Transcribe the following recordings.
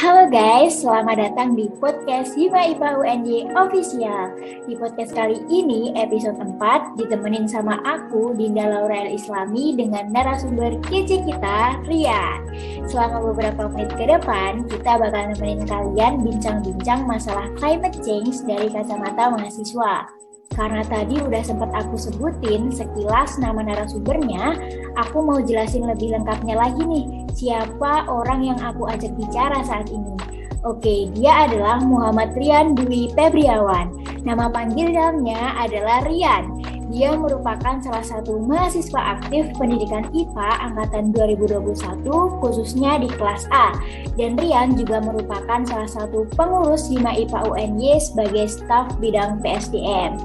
Halo guys, selamat datang di podcast Hima IPA UNY Official. Di podcast kali ini, episode 4, ditemenin sama aku, Dinda Laura El Islami, dengan narasumber kece kita, Rian. Selama beberapa menit ke depan, kita bakal nemenin kalian bincang-bincang masalah climate change dari kacamata mahasiswa. Karena tadi udah sempat aku sebutin sekilas nama narasumbernya, aku mau jelasin lebih lengkapnya lagi nih, siapa orang yang aku ajak bicara saat ini. Oke, dia adalah Muhammad Rian Dwi Febriawan. Nama panggilannya adalah Rian. Dia merupakan salah satu mahasiswa aktif pendidikan IPA angkatan 2021, khususnya di kelas A. Dan Rian juga merupakan salah satu pengurus Hima IPA UNY sebagai staf bidang PSDM.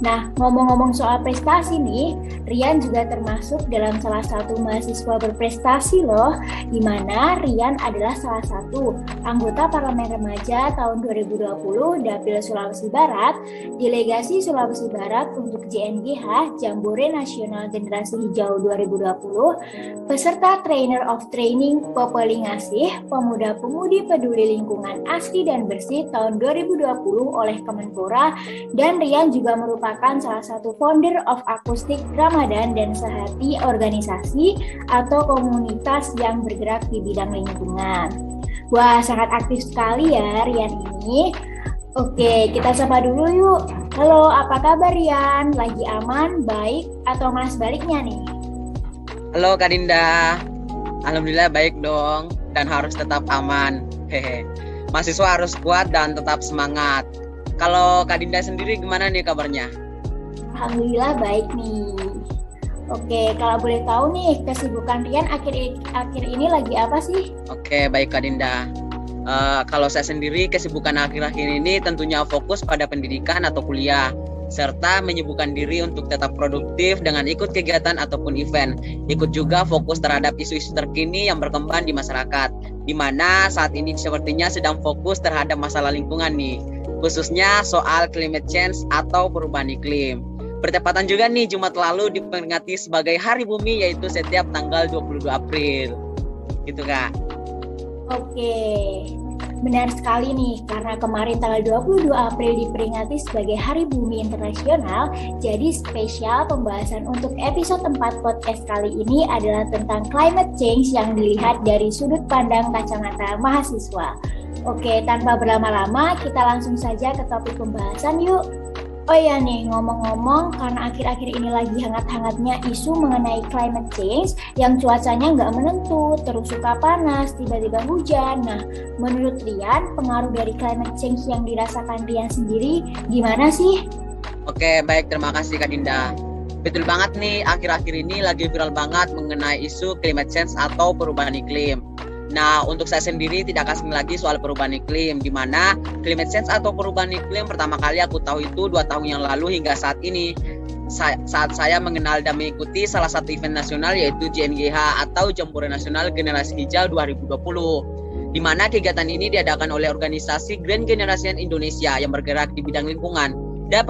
Nah, ngomong-ngomong soal prestasi nih, Rian juga termasuk dalam salah satu mahasiswa berprestasi loh, di mana Rian adalah salah satu anggota Parlemen Remaja tahun 2020 Dapil Sulawesi Barat, Delegasi Sulawesi Barat untuk JNGH Jambore Nasional Generasi Hijau 2020, peserta Trainer of Training Popeli Ngasih Pemuda-Pemudi Peduli Lingkungan Asri dan Bersih tahun 2020 oleh Kemenpora, dan Rian juga merupakan salah satu founder of Akustik Ramadan dan sehati organisasi atau komunitas yang bergerak di bidang lingkungan. Wah, sangat aktif sekali ya Rian ini. Oke, kita sapa dulu yuk. Halo, apa kabar Rian? Lagi aman, baik, atau malah sebaliknya nih? Halo Kak Dinda, alhamdulillah baik dong dan harus tetap aman. Hehe. Mahasiswa harus kuat dan tetap semangat. Kalau Kak Dinda sendiri gimana nih kabarnya? Alhamdulillah baik nih. Oke, kalau boleh tahu nih kesibukan Rian akhir ini lagi apa sih? Oke, baik Kak Dinda. Kalau saya sendiri kesibukan akhir-akhir ini tentunya fokus pada pendidikan atau kuliah, serta menyibukkan diri untuk tetap produktif dengan ikut kegiatan ataupun event. Ikut juga fokus terhadap isu-isu terkini yang berkembang di masyarakat, di mana saat ini sepertinya sedang fokus terhadap masalah lingkungan nih, khususnya soal climate change atau perubahan iklim. Bertepatan juga nih Jumat lalu diperingati sebagai Hari Bumi, yaitu setiap tanggal 22 April. Gitu Kak. Oke, benar sekali nih, karena kemarin tanggal 22 April diperingati sebagai Hari Bumi Internasional, jadi spesial pembahasan untuk episode 4 podcast kali ini adalah tentang climate change yang dilihat dari sudut pandang kacamata mahasiswa. Oke, tanpa berlama-lama, kita langsung saja ke topik pembahasan yuk. Oh ya nih, ngomong-ngomong, karena akhir-akhir ini lagi hangat-hangatnya isu mengenai climate change yang cuacanya nggak menentu, terus suka panas, tiba-tiba hujan. Nah, menurut Rian, pengaruh dari climate change yang dirasakan Rian sendiri gimana sih? Oke, baik, terima kasih Kak Dinda. Betul banget nih, akhir-akhir ini lagi viral banget mengenai isu climate change atau perubahan iklim. Nah, untuk saya sendiri tidak asing lagi soal perubahan iklim, di mana climate change atau perubahan iklim pertama kali aku tahu itu 2 tahun yang lalu hingga saat ini. Saat saya mengenal dan mengikuti salah satu event nasional yaitu JNGH atau Jambore Nasional Generasi Hijau 2020. Di mana kegiatan ini diadakan oleh organisasi Green Generation Indonesia yang bergerak di bidang lingkungan. Dan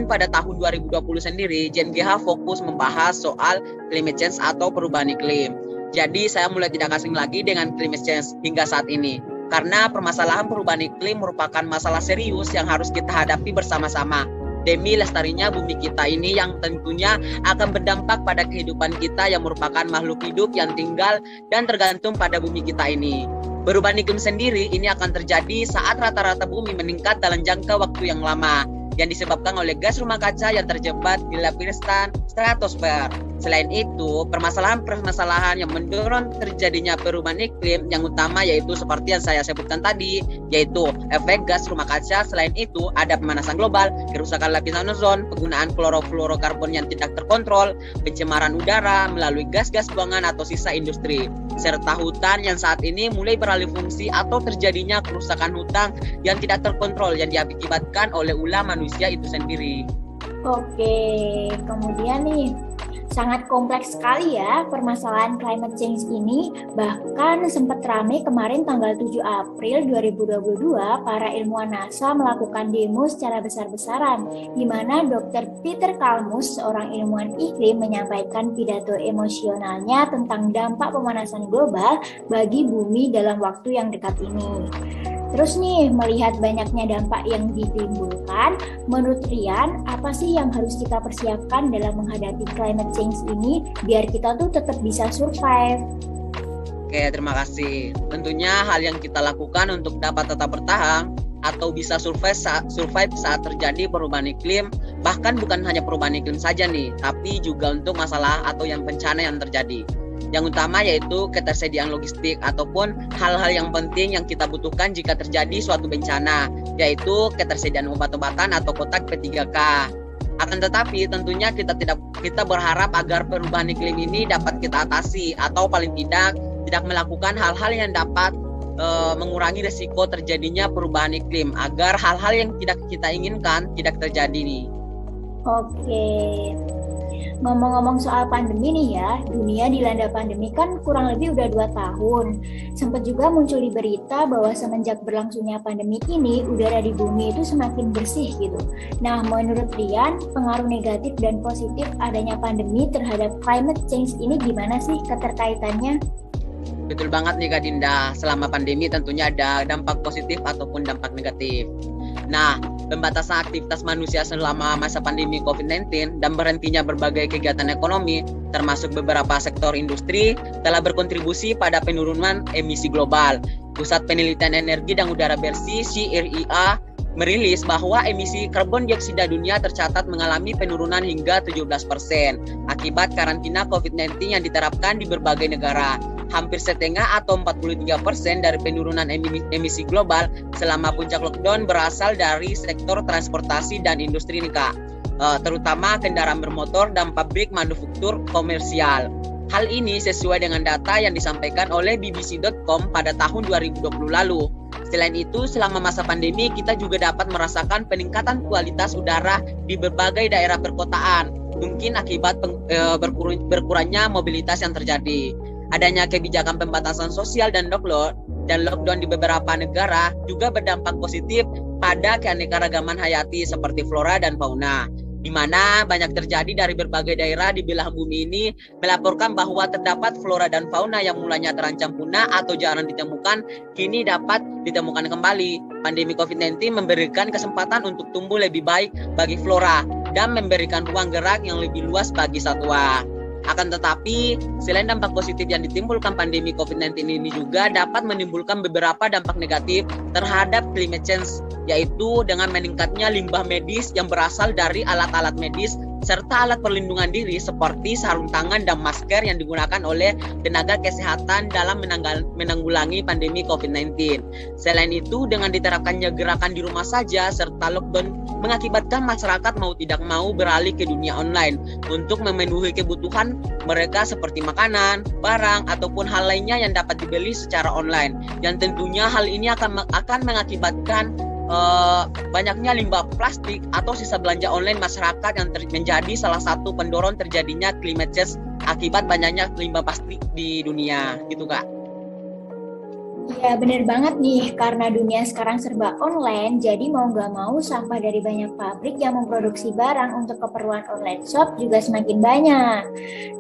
pada tahun 2020 sendiri, JNGH fokus membahas soal climate change atau perubahan iklim. Jadi saya mulai tidak asing lagi dengan climate change hingga saat ini. Karena permasalahan perubahan iklim merupakan masalah serius yang harus kita hadapi bersama-sama demi lestarinya bumi kita ini yang tentunya akan berdampak pada kehidupan kita yang merupakan makhluk hidup yang tinggal dan tergantung pada bumi kita ini. Perubahan iklim sendiri ini akan terjadi saat rata-rata bumi meningkat dalam jangka waktu yang lama yang disebabkan oleh gas rumah kaca yang terjebak di lapisan stratosfer. Selain itu, permasalahan yang mendorong terjadinya perubahan iklim yang utama yaitu seperti yang saya sebutkan tadi, yaitu efek gas rumah kaca. Selain itu, ada pemanasan global, kerusakan lapisan ozon, penggunaan klorofluorokarbon yang tidak terkontrol, pencemaran udara melalui gas-gas buangan atau sisa industri, serta hutan yang saat ini mulai beralih fungsi atau terjadinya kerusakan hutan yang tidak terkontrol yang diakibatkan oleh ulah manusia itu sendiri. Oke, kemudian nih, Sangat kompleks sekali ya permasalahan climate change ini. Bahkan sempat ramai kemarin tanggal 7 April 2022 para ilmuwan NASA melakukan demo secara besar-besaran di mana Dr. Peter Kalmus, seorang ilmuwan iklim, menyampaikan pidato emosionalnya tentang dampak pemanasan global bagi bumi dalam waktu yang dekat ini. Terus nih, melihat banyaknya dampak yang ditimbulkan, menurut Rian, apa sih yang harus kita persiapkan dalam menghadapi climate change ini biar kita tuh tetap bisa survive? Oke, terima kasih. Tentunya hal yang kita lakukan untuk dapat tetap bertahan atau bisa survive saat terjadi perubahan iklim, bahkan bukan hanya perubahan iklim saja nih, tapi juga untuk masalah atau yang bencana yang terjadi. Yang utama yaitu ketersediaan logistik ataupun hal-hal yang penting yang kita butuhkan jika terjadi suatu bencana, yaitu ketersediaan obat-obatan atau kotak P3K. Akan tetapi tentunya kita berharap agar perubahan iklim ini dapat kita atasi atau paling tidak melakukan hal-hal yang dapat mengurangi risiko terjadinya perubahan iklim agar hal-hal yang tidak kita inginkan tidak terjadi nih. Oke. Ngomong-ngomong soal pandemi nih ya, dunia dilanda pandemi kan kurang lebih udah 2 tahun. Sempat juga muncul di berita bahwa semenjak berlangsungnya pandemi ini, udara di bumi itu semakin bersih gitu. Nah, menurut Rian, pengaruh negatif dan positif adanya pandemi terhadap climate change ini gimana sih keterkaitannya? Betul banget nih Kak Dinda, selama pandemi tentunya ada dampak positif ataupun dampak negatif. Nah, pembatasan aktivitas manusia selama masa pandemi COVID-19 dan berhentinya berbagai kegiatan ekonomi, termasuk beberapa sektor industri, telah berkontribusi pada penurunan emisi global. Pusat Penelitian Energi dan Udara Bersih (CRIA) merilis bahwa emisi karbon dioksida dunia tercatat mengalami penurunan hingga 17% akibat karantina COVID-19 yang diterapkan di berbagai negara. Hampir setengah atau 43% dari penurunan emisi global selama puncak lockdown berasal dari sektor transportasi dan industri nih Kak, terutama kendaraan bermotor dan pabrik manufaktur komersial. Hal ini sesuai dengan data yang disampaikan oleh bbc.com pada tahun 2020 lalu. Selain itu, selama masa pandemi kita juga dapat merasakan peningkatan kualitas udara di berbagai daerah perkotaan, mungkin akibat berkurangnya mobilitas yang terjadi. Adanya kebijakan pembatasan sosial dan lockdown di beberapa negara juga berdampak positif pada keanekaragaman hayati seperti flora dan fauna, di mana banyak terjadi dari berbagai daerah di belahan bumi ini melaporkan bahwa terdapat flora dan fauna yang mulanya terancam punah atau jarang ditemukan, kini dapat ditemukan kembali. Pandemi COVID-19 memberikan kesempatan untuk tumbuh lebih baik bagi flora dan memberikan ruang gerak yang lebih luas bagi satwa. Akan tetapi, selain dampak positif yang ditimbulkan pandemi COVID-19 ini juga dapat menimbulkan beberapa dampak negatif terhadap climate change, yaitu dengan meningkatnya limbah medis yang berasal dari alat-alat medis serta alat perlindungan diri seperti sarung tangan dan masker yang digunakan oleh tenaga kesehatan dalam menanggulangi pandemi COVID-19. Selain itu, dengan diterapkannya gerakan di rumah saja serta lockdown mengakibatkan masyarakat mau tidak mau beralih ke dunia online untuk memenuhi kebutuhan mereka seperti makanan, barang, ataupun hal lainnya yang dapat dibeli secara online. Yang tentunya hal ini akan mengakibatkan banyaknya limbah plastik atau sisa belanja online masyarakat yang menjadi salah satu pendorong terjadinya climate change akibat banyaknya limbah plastik di dunia, gitu Kak. Ya benar banget nih, karena dunia sekarang serba online, jadi mau nggak mau sampah dari banyak pabrik yang memproduksi barang untuk keperluan online shop juga semakin banyak.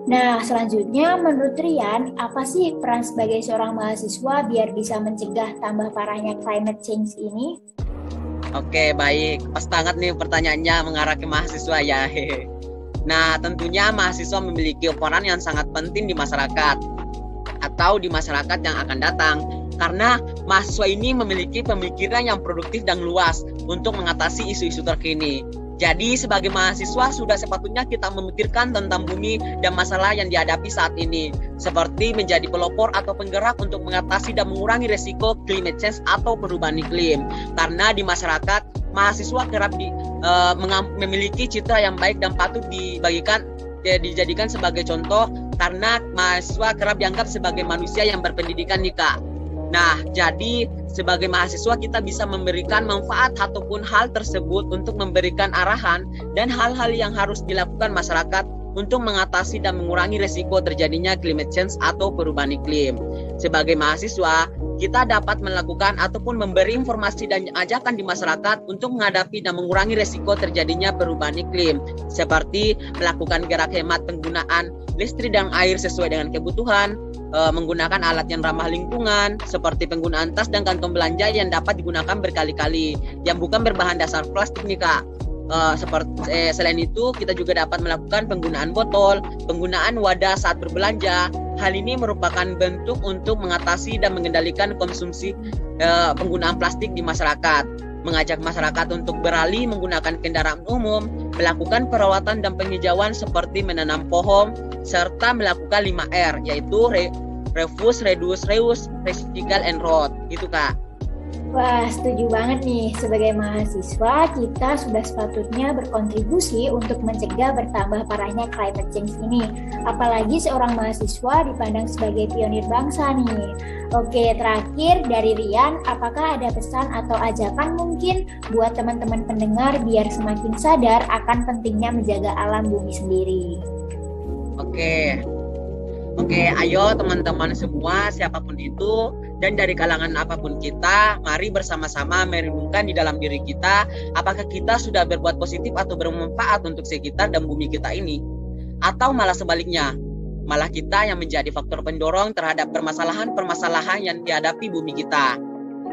Nah, selanjutnya menurut Rian, apa sih peran sebagai seorang mahasiswa biar bisa mencegah tambah parahnya climate change ini? Oke, baik. Pas banget nih pertanyaannya mengarah ke mahasiswa ya. Nah, tentunya mahasiswa memiliki peran yang sangat penting di masyarakat atau di masyarakat yang akan datang. Karena mahasiswa ini memiliki pemikiran yang produktif dan luas untuk mengatasi isu-isu terkini. Jadi sebagai mahasiswa sudah sepatutnya kita memikirkan tentang bumi dan masalah yang dihadapi saat ini, seperti menjadi pelopor atau penggerak untuk mengatasi dan mengurangi resiko climate change atau perubahan iklim. Karena di masyarakat, mahasiswa kerap memiliki citra yang baik dan patut dijadikan sebagai contoh, karena mahasiswa kerap dianggap sebagai manusia yang berpendidikan nih Kak. Nah, jadi sebagai mahasiswa kita bisa memberikan manfaat ataupun hal tersebut untuk memberikan arahan dan hal-hal yang harus dilakukan masyarakat untuk mengatasi dan mengurangi resiko terjadinya climate change atau perubahan iklim. Sebagai mahasiswa, kita dapat melakukan ataupun memberi informasi dan ajakan di masyarakat untuk menghadapi dan mengurangi resiko terjadinya perubahan iklim, seperti melakukan gerak hemat penggunaan listrik dan air sesuai dengan kebutuhan, menggunakan alat yang ramah lingkungan, seperti penggunaan tas dan kantong belanja yang dapat digunakan berkali-kali, yang bukan berbahan dasar plastik nih Kak. Selain itu, kita juga dapat melakukan penggunaan botol, penggunaan wadah saat berbelanja. Hal ini merupakan bentuk untuk mengatasi dan mengendalikan konsumsi penggunaan plastik di masyarakat. Mengajak masyarakat untuk beralih menggunakan kendaraan umum, melakukan perawatan dan penghijauan seperti menanam pohon, serta melakukan 5R, yaitu refuse, reduce, reuse, recycle, and road. Itu Kak. Wah, setuju banget nih. Sebagai mahasiswa, kita sudah sepatutnya berkontribusi untuk mencegah bertambah parahnya climate change ini. Apalagi seorang mahasiswa dipandang sebagai pionir bangsa nih. Oke, terakhir dari Rian, apakah ada pesan atau ajakan mungkin buat teman-teman pendengar biar semakin sadar akan pentingnya menjaga alam bumi sendiri? Oke, ayo teman-teman semua, siapapun itu, dan dari kalangan apapun kita, mari bersama-sama merenungkan di dalam diri kita, apakah kita sudah berbuat positif atau bermanfaat untuk sekitar dan bumi kita ini? Atau malah sebaliknya, malah kita yang menjadi faktor pendorong terhadap permasalahan-permasalahan yang dihadapi bumi kita.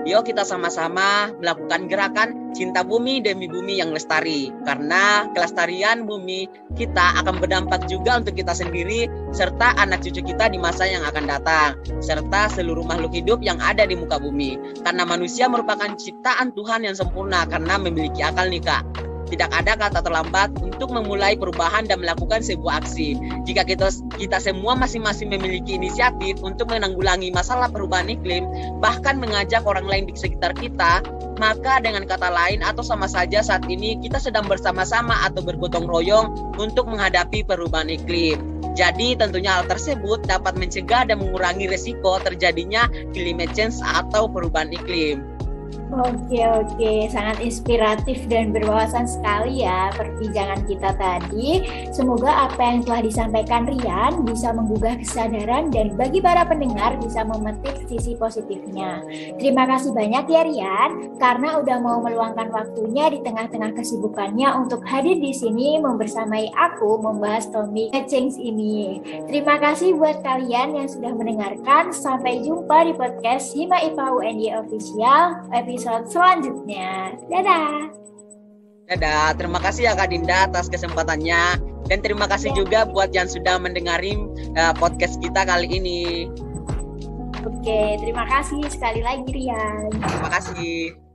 Yuk kita sama-sama melakukan gerakan cinta bumi demi bumi yang lestari. Karena kelestarian bumi kita akan berdampak juga untuk kita sendiri, serta anak cucu kita di masa yang akan datang, serta seluruh makhluk hidup yang ada di muka bumi. Karena manusia merupakan ciptaan Tuhan yang sempurna karena memiliki akal nih Kak. Tidak ada kata terlambat untuk memulai perubahan dan melakukan sebuah aksi. Jika kita semua masing-masing memiliki inisiatif untuk menanggulangi masalah perubahan iklim, bahkan mengajak orang lain di sekitar kita, maka dengan kata lain atau sama saja saat ini kita sedang bersama-sama atau bergotong royong untuk menghadapi perubahan iklim. Jadi tentunya hal tersebut dapat mencegah dan mengurangi resiko terjadinya climate change atau perubahan iklim. Oke, sangat inspiratif dan berwawasan sekali ya perbincangan kita tadi. Semoga apa yang telah disampaikan Rian bisa menggugah kesadaran dan bagi para pendengar bisa memetik sisi positifnya. Terima kasih banyak ya Rian, karena udah mau meluangkan waktunya di tengah-tengah kesibukannya untuk hadir di sini membersamai aku membahas topik change ini. Terima kasih buat kalian yang sudah mendengarkan. Sampai jumpa di podcast Hima IPA UNY Official episode selanjutnya. Dadah, terima kasih ya Kak Dinda atas kesempatannya, dan terima kasih juga buat yang sudah mendengarin podcast kita kali ini. Oke, terima kasih sekali lagi Rian. Terima kasih.